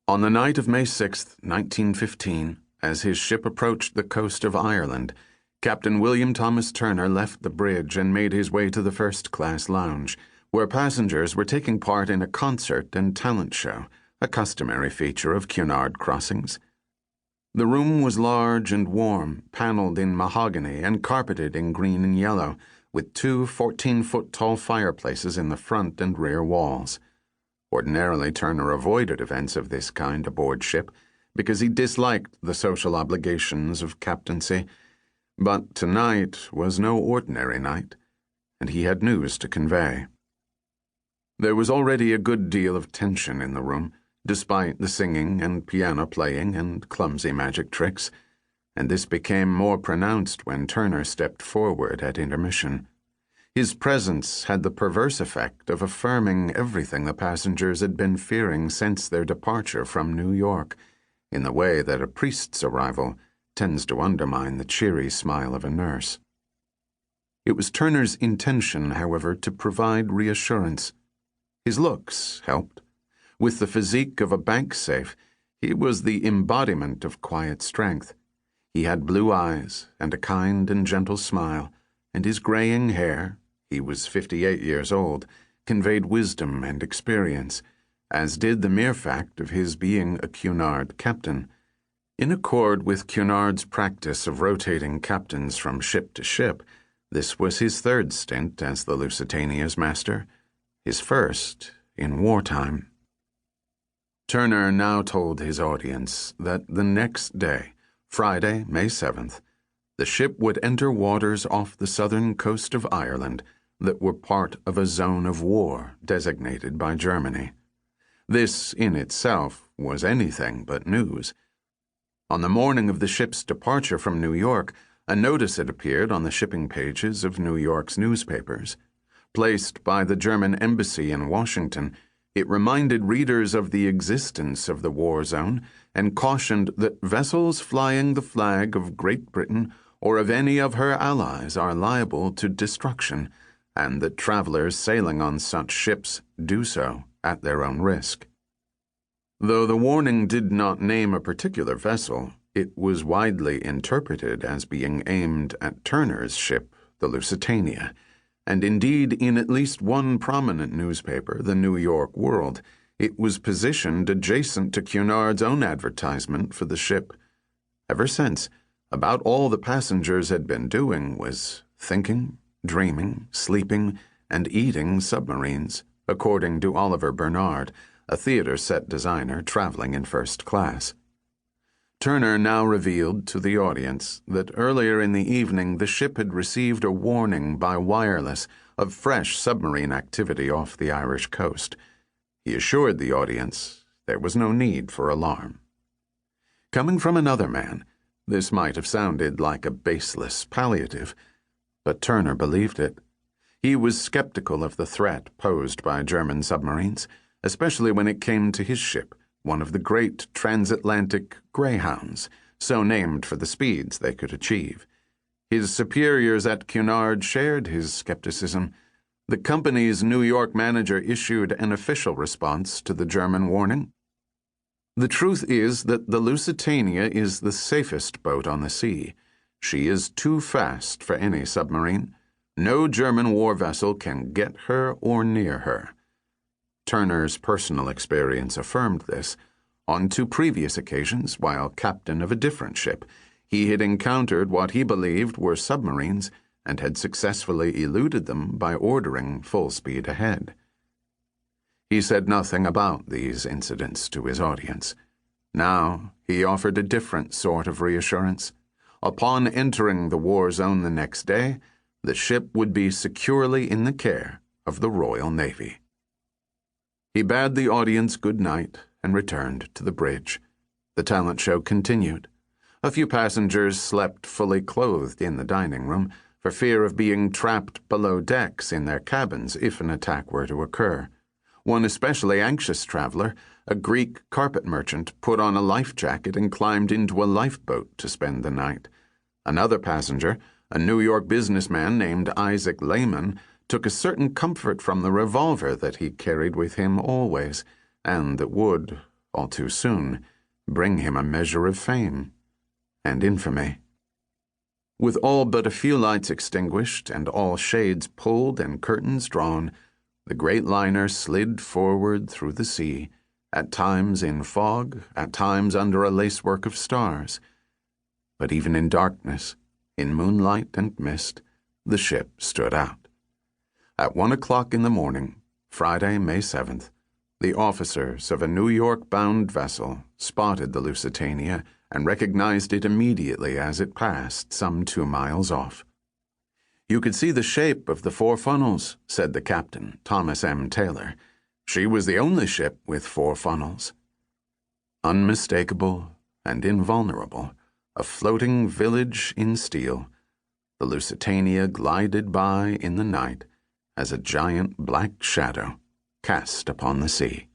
On the night of May 6, 1915, as his ship approached the coast of Ireland, Captain William Thomas Turner left the bridge and made his way to the first-class lounge, where passengers were taking part in a concert and talent show, a customary feature of Cunard crossings. The room was large and warm, paneled in mahogany and carpeted in green and yellow, with two 14-foot-tall fireplaces in the front and rear walls. Ordinarily, Turner avoided events of this kind aboard ship because he disliked the social obligations of captaincy. But tonight was no ordinary night, and he had news to convey. There was already a good deal of tension in the room, despite the singing and piano playing and clumsy magic tricks, and this became more pronounced when Turner stepped forward at intermission. His presence had the perverse effect of affirming everything the passengers had been fearing since their departure from New York, in the way that a priest's arrival tends to undermine the cheery smile of a nurse. It was Turner's intention, however, to provide reassurance. His looks helped. With the physique of a bank safe, he was the embodiment of quiet strength. He had blue eyes and a kind and gentle smile, and his graying hair, he was 58 years old, conveyed wisdom and experience, as did the mere fact of his being a Cunard captain. In accord with Cunard's practice of rotating captains from ship to ship, this was his third stint as the Lusitania's master, his first in wartime. Turner now told his audience that the next day, Friday, May 7th, the ship would enter waters off the southern coast of Ireland that were part of a zone of war designated by Germany. This, in itself, was anything but news. On the morning of the ship's departure from New York, a notice had appeared on the shipping pages of New York's newspapers. Placed by the German embassy in Washington, it reminded readers of the existence of the war zone and cautioned that vessels flying the flag of Great Britain or of any of her allies are liable to destruction, and that travelers sailing on such ships do so at their own risk. Though the warning did not name a particular vessel, it was widely interpreted as being aimed at Turner's ship, the Lusitania, and indeed in at least one prominent newspaper, the New York World, it was positioned adjacent to Cunard's own advertisement for the ship. Ever since, about all the passengers had been doing was thinking, dreaming, sleeping, and eating submarines, according to Oliver Bernard, a theater set designer traveling in first class. Turner now revealed to the audience that earlier in the evening the ship had received a warning by wireless of fresh submarine activity off the Irish coast. He assured the audience there was no need for alarm. Coming from another man, this might have sounded like a baseless palliative, but Turner believed it. He was skeptical of the threat posed by German submarines, especially when it came to his ship, one of the great transatlantic Greyhounds, so named for the speeds they could achieve. His superiors at Cunard shared his skepticism. The company's New York manager issued an official response to the German warning. The truth is that the Lusitania is the safest boat on the sea. She is too fast for any submarine. No German war vessel can get her or near her. Turner's personal experience affirmed this. On two previous occasions, while captain of a different ship, he had encountered what he believed were submarines and had successfully eluded them by ordering full speed ahead. He said nothing about these incidents to his audience. Now he offered a different sort of reassurance. Upon entering the war zone the next day, the ship would be securely in the care of the Royal Navy. He bade the audience good night and returned to the bridge. The talent show continued. A few passengers slept fully clothed in the dining room for fear of being trapped below decks in their cabins if an attack were to occur. One especially anxious traveler, a Greek carpet merchant, put on a life jacket and climbed into a lifeboat to spend the night. Another passenger, a New York businessman named Isaac Lehman, took a certain comfort from the revolver that he carried with him always, and that would, all too soon, bring him a measure of fame and infamy. With all but a few lights extinguished and all shades pulled and curtains drawn, the great liner slid forward through the sea, at times in fog, at times under a lacework of stars. But even in darkness, in moonlight and mist, the ship stood out. At 1 o'clock in the morning, Friday, May 7th, the officers of a New York-bound vessel spotted the Lusitania and recognized it immediately as it passed some 2 miles off. "You could see the shape of the 4 funnels," said the captain, Thomas M. Taylor. "She was the only ship with 4 funnels." Unmistakable and invulnerable, a floating village in steel, the Lusitania glided by in the night as a giant black shadow cast upon the sea.